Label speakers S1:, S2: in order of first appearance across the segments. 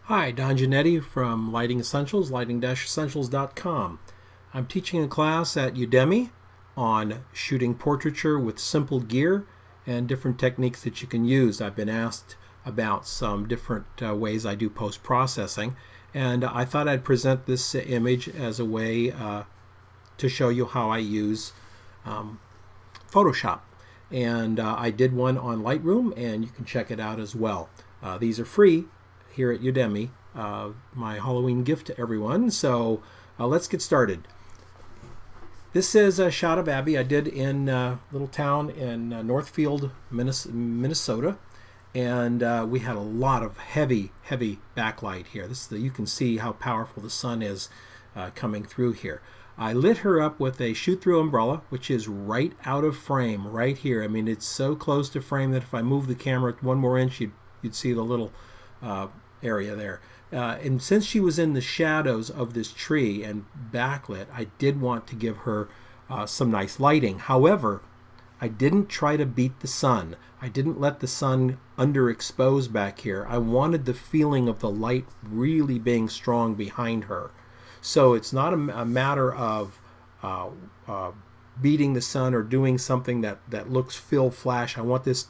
S1: Hi, Don Giannetti from Lighting Essentials, lighting-essentials.com. I'm teaching a class at UDEMY on shooting portraiture with simple gear and different techniques that you can use. I've been asked about some different ways I do post-processing, and I thought I'd present this image as a way to show you how I use Photoshop. And I did one on Lightroom, and you can check it out as well. These are free here at UDEMY, my Halloween gift to everyone. So let's get started. This is a shot of Abby I did in a little town in Northfield, Minnesota. And we had a lot of heavy backlight here. You can see how powerful the sun is coming through here. I lit her up with a shoot-through umbrella, which is right out of frame, right here. I mean, it's so close to frame that if I move the camera one more inch, you'd see the little area there. And since she was in the shadows of this tree and backlit, I did want to give her some nice lighting. However, I didn't try to beat the sun. I didn't let the sun underexpose back here. I wanted the feeling of the light really being strong behind her. So it's not a matter of beating the sun or doing something that looks fill flash. I want this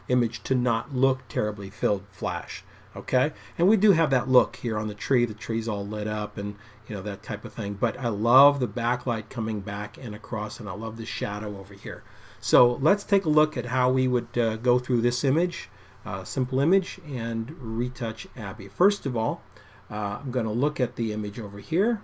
S1: image to not look terribly filled flash. Okay, and we do have that look here on the tree. The tree's all lit up and that type of thing. But I love the backlight coming back and across, and I love the shadow over here. So let's take a look at how we would go through this image, simple image, and retouch Abby. First of all, I'm going to look at the image over here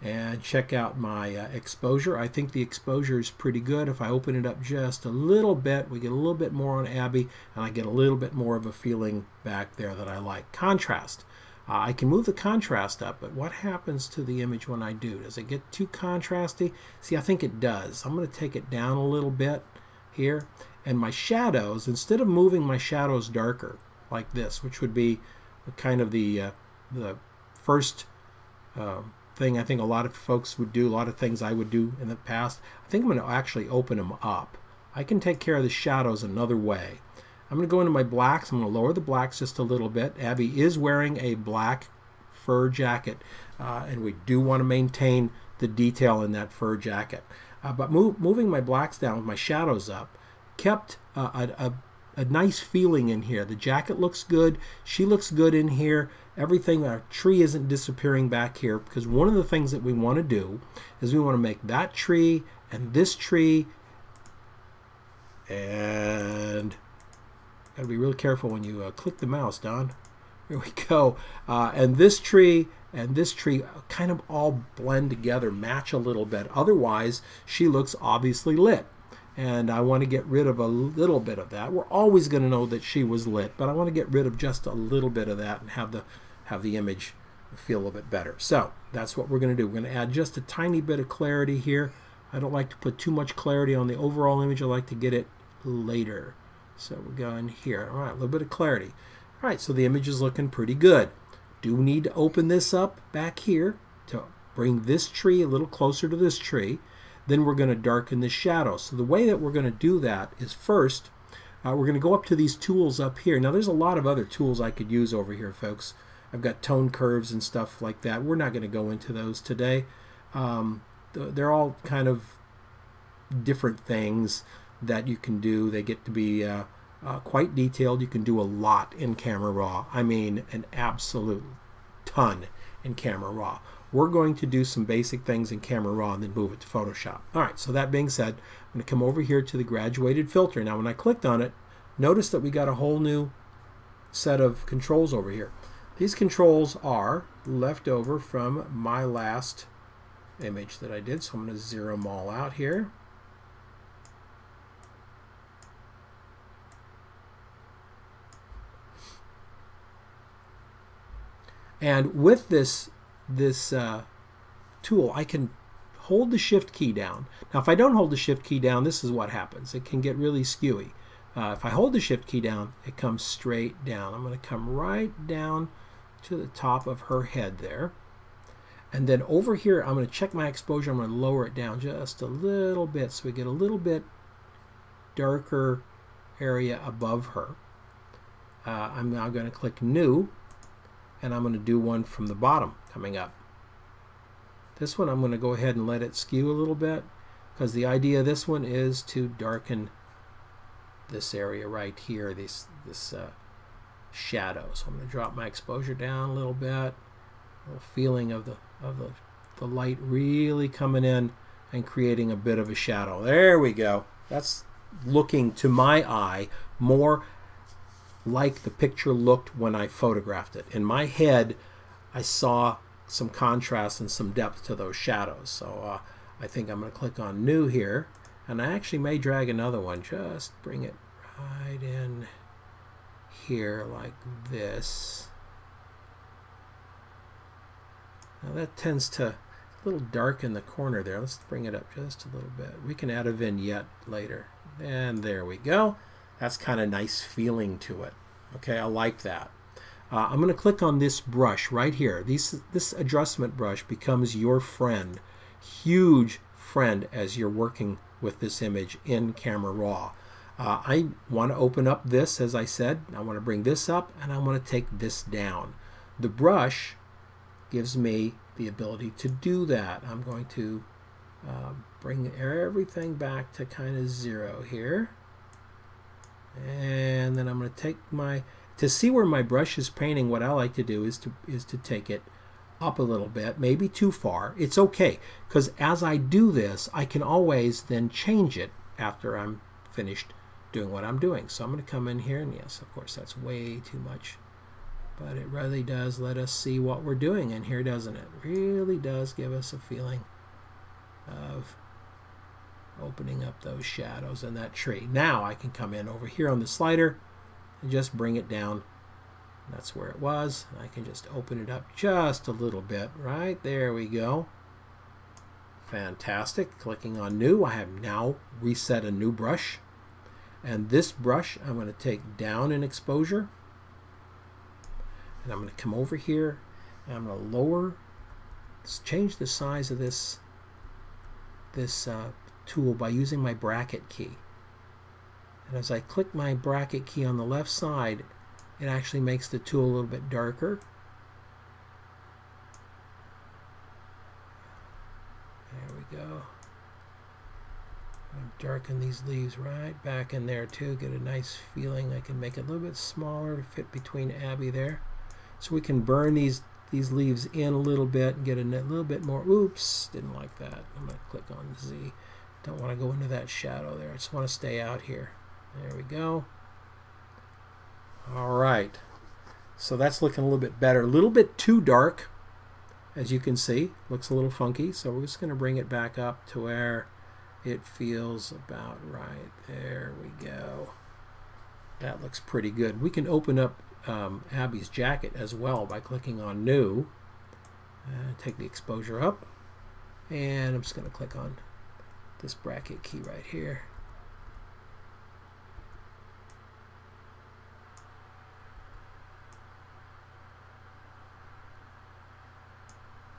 S1: and check out my exposure. I think the exposure is pretty good. If I open it up just a little bit, we get a little bit more on Abby, and I get a little bit more of a feeling back there that I like. Contrast. I can move the contrast up, but what happens to the image when I do? Does it get too contrasty? See, I think it does. I'm going to take it down a little bit here. And my shadows, instead of moving my shadows darker like this, which would be kind of the first thing I think a lot of folks would do, a lot of things I would do in the past, I think I'm going to actually open them up. I can take care of the shadows another way. I'm going to go into my blacks. I'm going to lower the blacks just a little bit. Abby is wearing a black fur jacket, and we do want to maintain the detail in that fur jacket. But moving my blacks down with my shadows up kept a nice feeling in here. The jacket looks good. She looks good in here. Everything, our tree isn't disappearing back here, because one of the things that we want to do is we want to make that tree and this tree, and got to be real careful when you click the mouse, Don. Here we go. And this tree kind of all blend together, match a little bit. Otherwise, she looks obviously lit. And I want to get rid of a little bit of that. We're always going to know that she was lit, but I want to get rid of just a little bit of that and have the image feel a little bit better. So that's what we're going to do. We're going to add just a tiny bit of clarity here. I don't like to put too much clarity on the overall image. I like to get it later. So we're going here. All right, a little bit of clarity. All right, so the image is looking pretty good. Do we need to open this up back here to bring this tree a little closer to this tree? Then we're going to darken the shadows. So the way that we're going to do that is first, we're going to go up to these tools up here. Now there's a lot of other tools I could use over here, folks. I've got tone curves and stuff like that. We're not going to go into those today. They're all kind of different things that you can do. They get to be quite detailed. You can do a lot in Camera Raw. I mean, an absolute ton in Camera Raw. We're going to do some basic things in Camera Raw and then move it to Photoshop. All right, so that being said, I'm going to come over here to the graduated filter. Now when I clicked on it, notice that we got a whole new set of controls over here. These controls are left over from my last image that I did, so I'm going to zero them all out here. And with this tool, I can hold the shift key down. Now if I don't hold the shift key down, this is what happens. It can get really skewy. If I hold the shift key down, it comes straight down. I'm going to come right down to the top of her head there. And then over here, I'm going to check my exposure. I'm going to lower it down just a little bit so we get a little bit darker area above her. I'm now going to click New, and I'm going to do one from the bottom coming up. This one I'm going to go ahead and let it skew a little bit, because the idea of this one is to darken this area right here, this shadow. So I'm going to drop my exposure down a little bit. A little feeling of the light really coming in and creating a bit of a shadow. There we go. That's looking, to my eye, more like the picture looked when I photographed it. In my head, I saw some contrast and some depth to those shadows. So I think I'm going to click on New here, and I actually may drag another one. Just bring it right in here like this. Now that tends to a little dark in the corner there. Let's bring it up just a little bit. We can add a vignette later. And there we go. That's kind of nice feeling to it. Okay, I like that. I'm going to click on this brush right here. This adjustment brush becomes your friend, huge friend, as you're working with this image in Camera Raw. I want to open up this, as I said. I want to bring this up, and I want to take this down. The brush gives me the ability to do that. I'm going to bring everything back to kind of 0 here. And then I'm going to take to see where my brush is painting, what I like to do is to take it up a little bit, maybe too far. It's okay, because as I do this, I can always then change it after I'm finished doing what I'm doing. So I'm going to come in here, and yes, of course, that's way too much. But it really does let us see what we're doing in here, doesn't it? Really does give us a feeling of opening up those shadows in that tree. Now I can come in over here on the slider and just bring it down. That's where it was. I can just open it up just a little bit. Right there we go. Fantastic. Clicking on New, I have now reset a new brush. And this brush I'm going to take down in exposure. And I'm going to come over here and I'm going to lower, change the size of this tool by using my bracket key. And as I click my bracket key on the left side, it actually makes the tool a little bit darker. There we go. Darken these leaves right back in there too. Get a nice feeling. I can make it a little bit smaller to fit between Abby there. So we can burn these leaves in a little bit and get a little bit more. Oops, didn't like that. I'm going to click on Z. Don't want to go into that shadow there. I just want to stay out here. There we go. All right. So that's looking a little bit better. A little bit too dark, as you can see. Looks a little funky. So we're just going to bring it back up to where it feels about right. There we go. That looks pretty good. We can open up Abby's jacket as well by clicking on New. Take the exposure up. And I'm just going to click on this bracket key right here.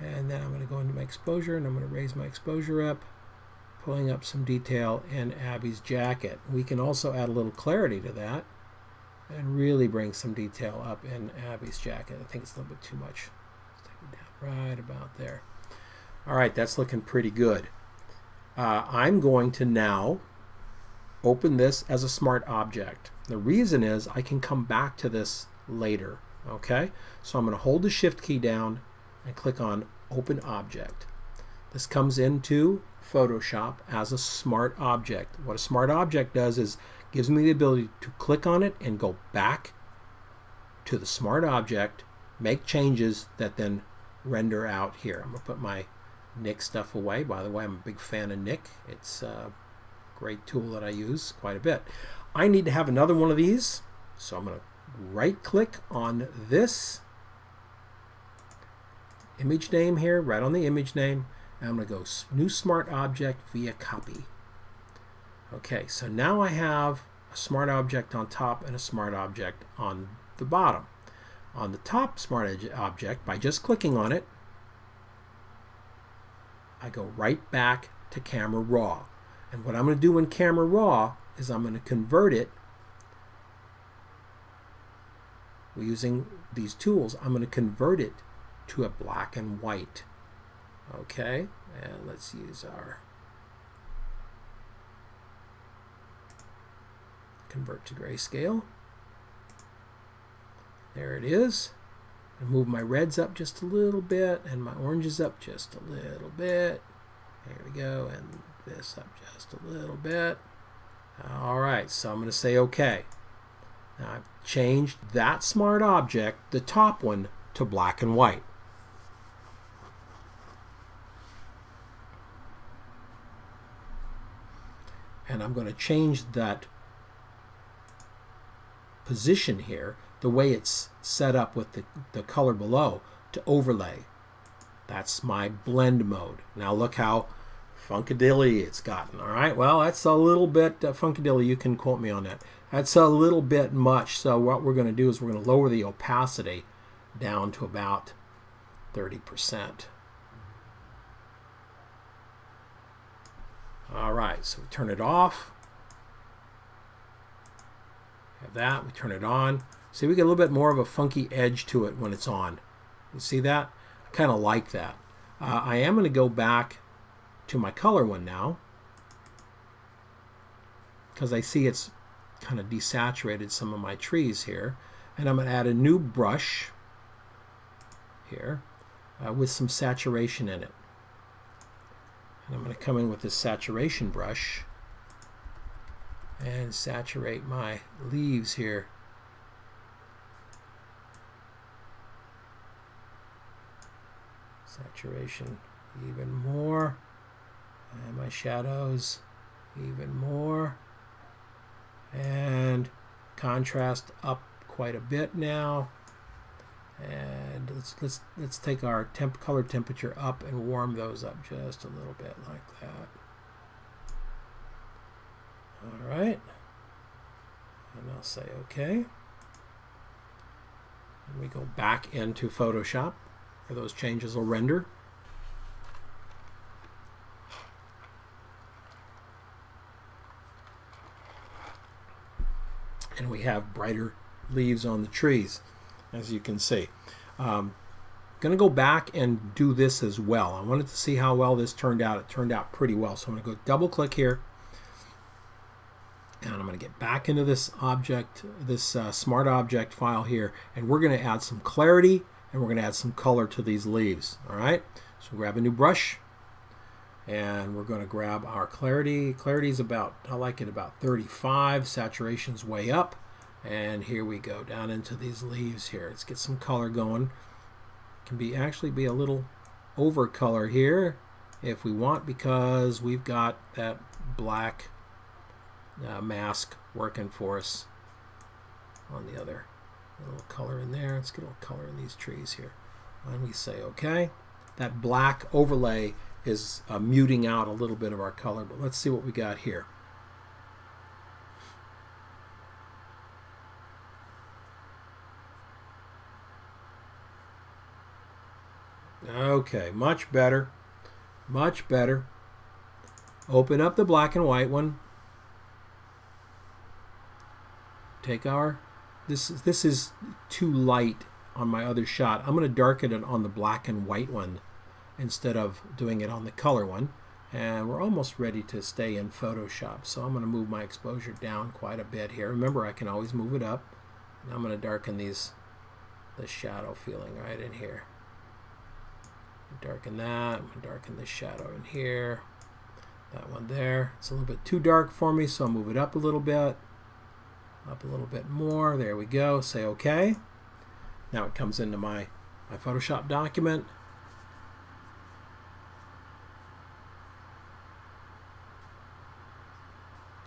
S1: And then I'm going to go into my exposure, and I'm going to raise my exposure up, pulling up some detail in Abby's jacket. We can also add a little clarity to that and really bring some detail up in Abby's jacket. I think it's a little bit too much. Let's take it down right about there. All right, that's looking pretty good. I'm going to now open this as a smart object. The reason is I can come back to this later. Okay, so I'm going to hold the Shift key down and click on Open Object. This comes into Photoshop as a smart object. What a smart object does is gives me the ability to click on it and go back to the smart object, make changes that then render out here. I'm going to put my Nik stuff away. By the way, I'm a big fan of Nik. It's a great tool that I use quite a bit. I need to have another one of these, so I'm going to right click on this image name here, right on the image name, and I'm going to go New Smart Object via Copy. Okay, so now I have a smart object on top and a smart object on the bottom. On the top smart object, by just clicking on it, I go right back to Camera Raw. And what I'm going to do in Camera Raw is I'm going to convert it using these tools, I'm going to convert it to a black and white. Okay, and let's use our convert to grayscale. There it is. I move my reds up just a little bit and my oranges up just a little bit. There we go, and this up just a little bit. All right, so I'm going to say OK. Now I've changed that smart object, the top one, to black and white. And I'm going to change that position here, the way it's set up with the color below, to overlay. That's my blend mode. Now look how funkadilly it's gotten. All right, well, that's a little bit funkadilly. You can quote me on that. That's a little bit much. So what we're going to do is we're going to lower the opacity down to about 30%. All right, so we turn it off. Have that. We turn it on. See, we get a little bit more of a funky edge to it when it's on. You see that? I kind of like that. I am going to go back to my color one now, because I see it's kind of desaturated some of my trees here. And I'm going to add a new brush here with some saturation in it. And I'm going to come in with this saturation brush and saturate my leaves here. Saturation even more, and my shadows even more, and contrast up quite a bit now. And let's take our color temperature up and warm those up just a little bit like that. All right, and I'll say OK. And we go back into Photoshop where those changes will render. And we have brighter leaves on the trees, as you can see. Going to go back and do this as well. I wanted to see how well this turned out. It turned out pretty well. So I'm going to go double click here. And I'm going to get back into this object, this smart object file here. And we're going to add some clarity and we're going to add some color to these leaves. All right. So grab a new brush. And we're going to grab our clarity. Clarity is about, I like it about 35. Saturation's way up. And here we go down into these leaves here. Let's get some color going. Can be actually be a little over color here if we want, because we've got that black mask working for us on the other. A little color in there. Let's get a little color in these trees here. And we say OK. That black overlay is muting out a little bit of our color, but let's see what we got here. Okay, much better. Much better. Open up the black and white one. Take our, this is too light on my other shot. I'm going to darken it on the black and white one instead of doing it on the color one. And we're almost ready to stay in Photoshop. So I'm going to move my exposure down quite a bit here. Remember, I can always move it up. And I'm going to darken these, the shadow feeling right in here. Darken that. I'm going to darken the shadow in here. That one there. It's a little bit too dark for me, so I'll move it up a little bit. Up a little bit more. There we go. Say OK. Now it comes into my Photoshop document.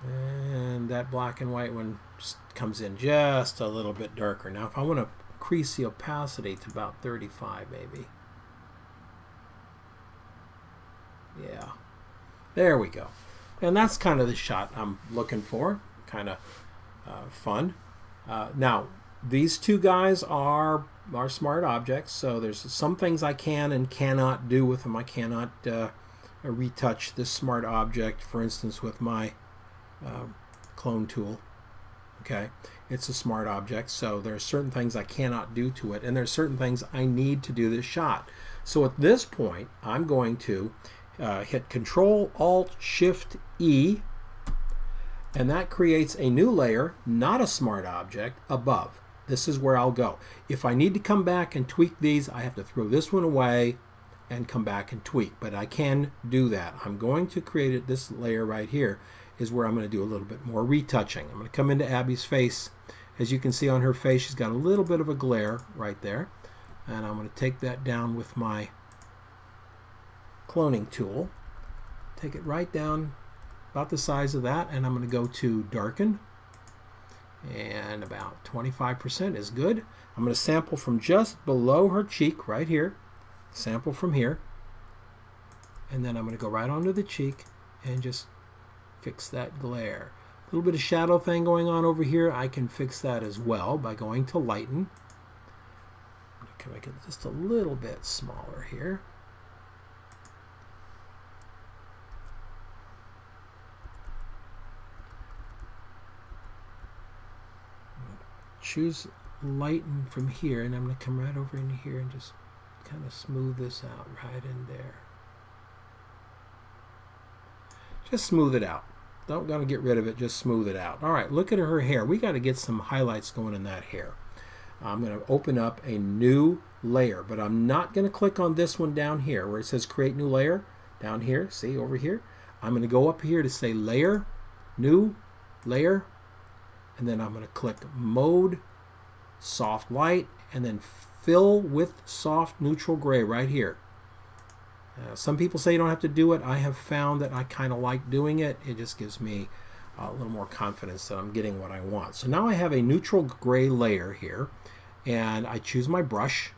S1: And that black and white one just comes in just a little bit darker. Now if I want to increase the opacity to about 35 maybe. Yeah, there we go. And that's kind of the shot I'm looking for. Kind of fun. Now, these two guys are smart objects, so there's some things I can and cannot do with them. I cannot retouch this smart object, for instance, with my clone tool. Okay, it's a smart object, so there are certain things I cannot do to it, and there are certain things I need to do this shot. So at this point, I'm going to hit Control-Alt-Shift-E, and that creates a new layer, not a smart object, above. This is where I'll go. If I need to come back and tweak these, I have to throw this one away and come back and tweak, but I can do that. I'm going to create it. This layer right here is where I'm going to do a little bit more retouching. I'm going to come into Abby's face. As you can see on her face, she's got a little bit of a glare right there, and I'm going to take that down with my cloning tool. Take it right down about the size of that, and I'm going to go to darken, and about 25% is good. I'm going to sample from just below her cheek right here, sample from here, and then I'm going to go right onto the cheek and just fix that glare. A little bit of shadow thing going on over here. I can fix that as well by going to lighten. I can make it just a little bit smaller here. Choose lighten from here, and I'm going to come right over into here and just kind of smooth this out right in there. Just smooth it out. Don't gonna get rid of it, just smooth it out. All right, look at her hair. We got to get some highlights going in that hair. I'm going to open up a new layer, but I'm not going to click on this one down here where it says create new layer. Down here, see over here. I'm going to go up here to say layer, new layer, and then I'm going to click mode, soft light, and then fill with soft neutral gray right here. Some people say you don't have to do it. I have found that I kind of like doing it. It just gives me a little more confidence that I'm getting what I want. So now I have a neutral gray layer here, and I choose my brush,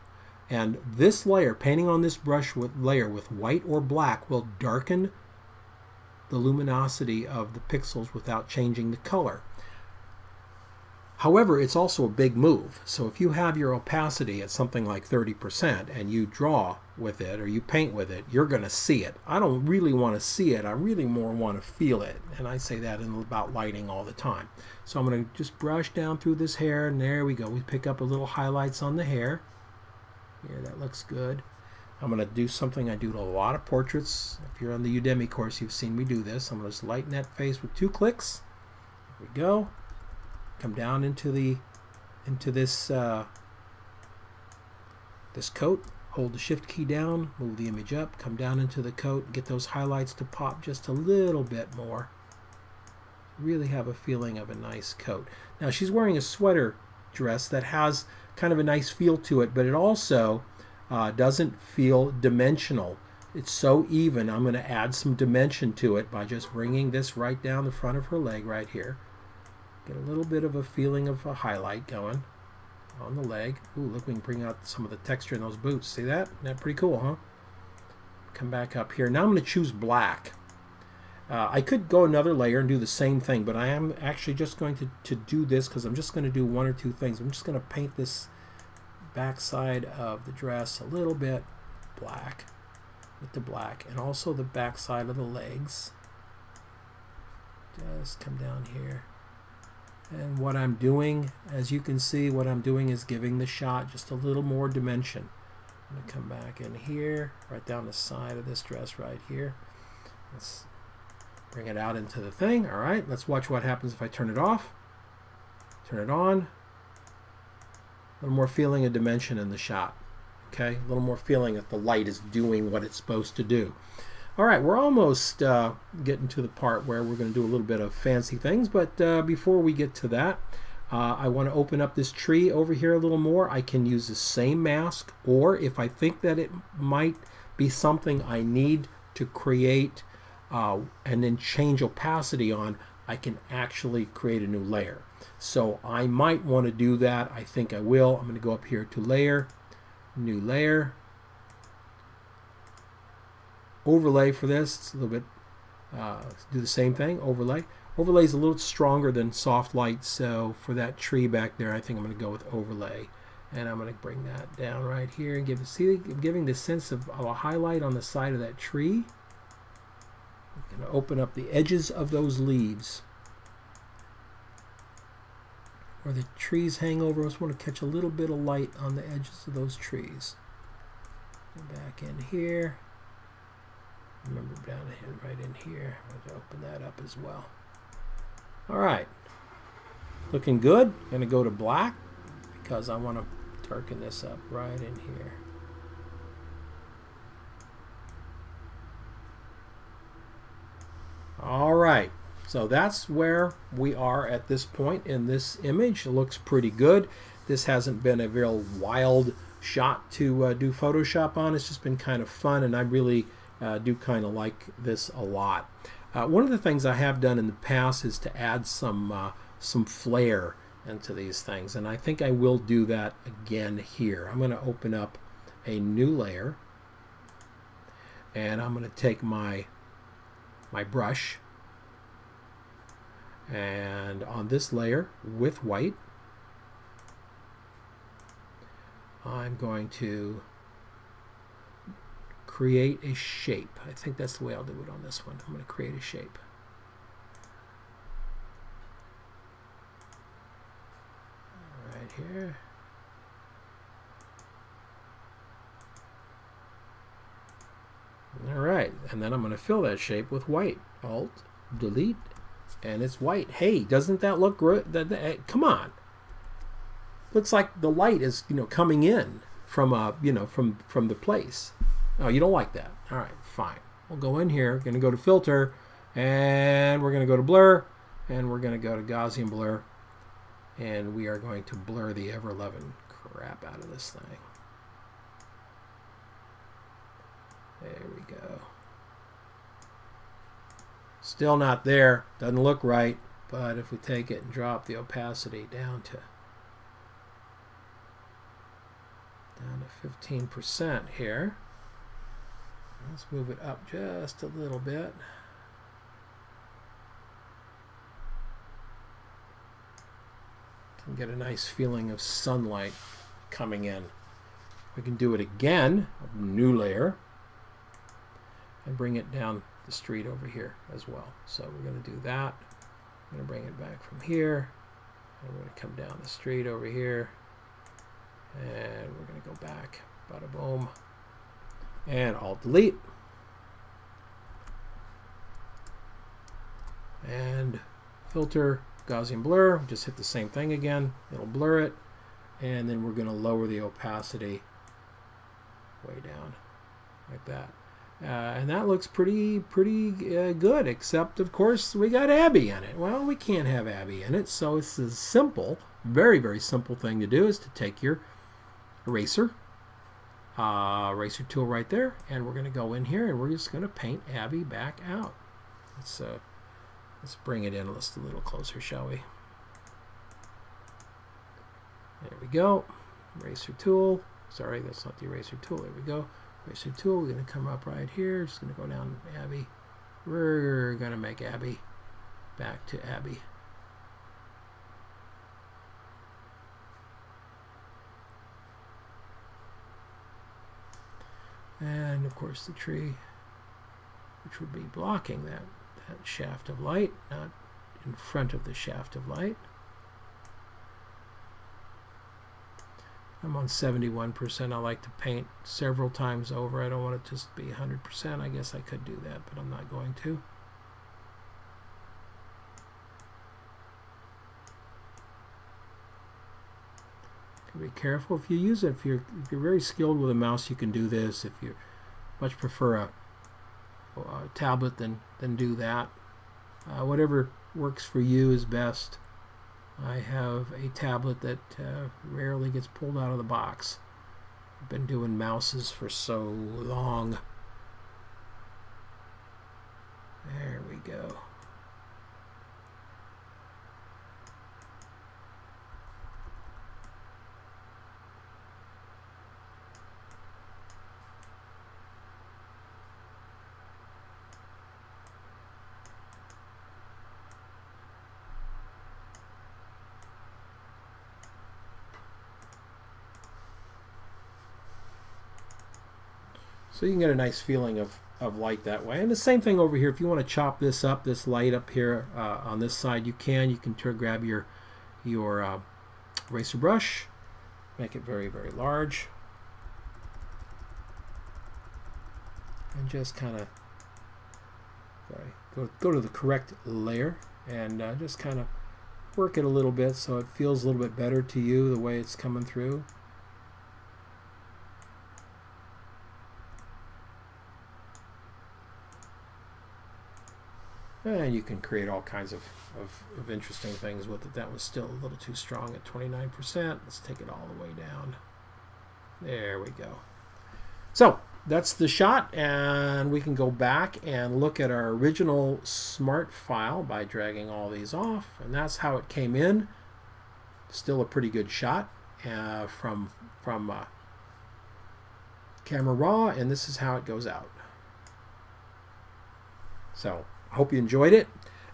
S1: and this layer, painting on this brush with layer with white or black, will darken the luminosity of the pixels without changing the color. However, it's also a big move. So if you have your opacity at something like 30% and you draw with it or you paint with it, you're going to see it. I don't really want to see it. I really more want to feel it. And I say that about lighting all the time. So I'm going to just brush down through this hair, and there we go. We pick up a little highlights on the hair. Here, that looks good. I'm going to do something I do to a lot of portraits. If you're on the UDEMY course, you've seen me do this. I'm going to just lighten that face with 2 clicks. There we go. Come down into this this coat. Hold the shift key down, move the image up, come down into the coat, get those highlights to pop just a little bit more. Really have a feeling of a nice coat. Now she's wearing a sweater dress that has kind of a nice feel to it, but it also doesn't feel dimensional. It's so even. I'm going to add some dimension to it by just bringing this right down the front of her leg right here. Get a little bit of a feeling of a highlight going on the leg. Ooh, look, we can bring out some of the texture in those boots. See that? Isn't that pretty cool, huh? Come back up here. Now I'm going to choose black. I could go another layer and do the same thing, but I am actually just going to do this because I'm just going to do 1 or 2 things. I'm just going to paint this backside of the dress a little bit black with the black, and also the backside of the legs. Just come down here. And what I'm doing, as you can see, what I'm doing is giving the shot just a little more dimension. I'm going to come back in here, right down the side of this dress right here. Let's bring it out into the thing. All right, let's watch what happens if I turn it off. Turn it on. A little more feeling of dimension in the shot. Okay, a little more feeling that the light is doing what it's supposed to do. All right, we're almost getting to the part where we're going to do a little bit of fancy things, but before we get to that, I want to open up this tree over here a little more. I can use the same mask, or if I think that it might be something I need to create and then change opacity on, I can actually create a new layer. So I might want to do that. I think I will. I'm going to go up here to Layer, New Layer. Overlay for this, it's a little bit, do the same thing, overlay. Overlay is a little stronger than soft light, so for that tree back there, I think I'm going to go with overlay. And I'm going to bring that down right here and giving the sense of a highlight on the side of that tree. I'm going to open up the edges of those leaves where the trees hang over. I just want to catch a little bit of light on the edges of those trees. Go back in here. Remember down here, right in here. I'm going to open that up as well. All right. Looking good. I'm going to go to black because I want to darken this up right in here. All right. So that's where we are at this point in this image. It looks pretty good. This hasn't been a real wild shot to do Photoshop on. It's just been kind of fun, and I really do kind of like this a lot. One of the things I have done in the past is to add some flair into these things, and I think I will do that again here. I'm going to open up a new layer, and I'm going to take my brush, and on this layer with white, I'm going to create a shape. I think that's the way I'll do it on this one. I'm going to create a shape. Right here. All right, and then I'm going to fill that shape with white. Alt, delete, and it's white. Hey, doesn't that look good? Come on. Looks like the light is, coming in from from the place. Oh, you don't like that? All right, fine. We'll go in here. Going to go to filter, and we're going to go to blur, and we're going to go to Gaussian blur, and we are going to blur the ever-loving crap out of this thing. There we go. Still not there. Doesn't look right, but if we take it and drop the opacity down to 15% here. Let's move it up just a little bit. Can get a nice feeling of sunlight coming in. We can do it again, a new layer, and bring it down the street over here as well. So we're going to do that. I'm going to bring it back from here, and we're going to come down the street over here, and we're going to go back, bada boom, and Alt delete, and filter, Gaussian blur, just hit the same thing again, it'll blur it, and then we're going to lower the opacity way down like that. And that looks pretty good, except of course we got Abby in it. Well, we can't have Abby in it, so it's a simple, very simple thing to do is to take your eraser tool right there, and we're going to go in here and we're just going to paint Abby back out. Let's bring it in just a little closer, shall we? There we go. Eraser tool. Sorry, that's not the eraser tool. There we go. Eraser tool. We're going to come up right here. Just going to go down Abby. We're going to make Abby back to Abby. And of course the tree, which would be blocking that shaft of light, not in front of the shaft of light. I'm on 71%. I like to paint several times over. I don't want it to just be 100%. I guess I could do that, but I'm not going to. Be careful if you use it. If you're very skilled with a mouse, you can do this. If you much prefer a tablet, then do that. Whatever works for you is best. I have a tablet that rarely gets pulled out of the box. I've been doing mouses for so long. There we go. So you can get a nice feeling of light that way. And the same thing over here. If you want to chop this up, this light up here on this side, you can. You can grab your Eraser brush, make it very, very large. And just kind of go to the correct layer and just kind of work it a little bit so it feels a little bit better to you the way it's coming through. And you can create all kinds of interesting things with it. That was still a little too strong at 29%. Let's take it all the way down. There we go. So that's the shot, and we can go back and look at our original smart file by dragging all these off, and that's how it came in. Still a pretty good shot from Camera Raw, and this is how it goes out. So I hope you enjoyed it.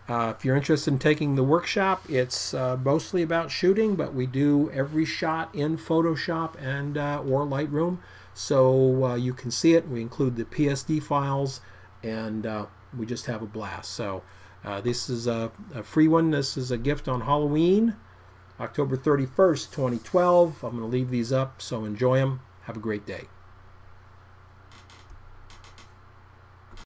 S1: If you're interested in taking the workshop, it's mostly about shooting, but we do every shot in Photoshop and or Lightroom. So you can see it. We include the PSD files, and we just have a blast. So this is a free one. This is a gift on Halloween, October 31st, 2012. I'm going to leave these up, so enjoy them. Have a great day.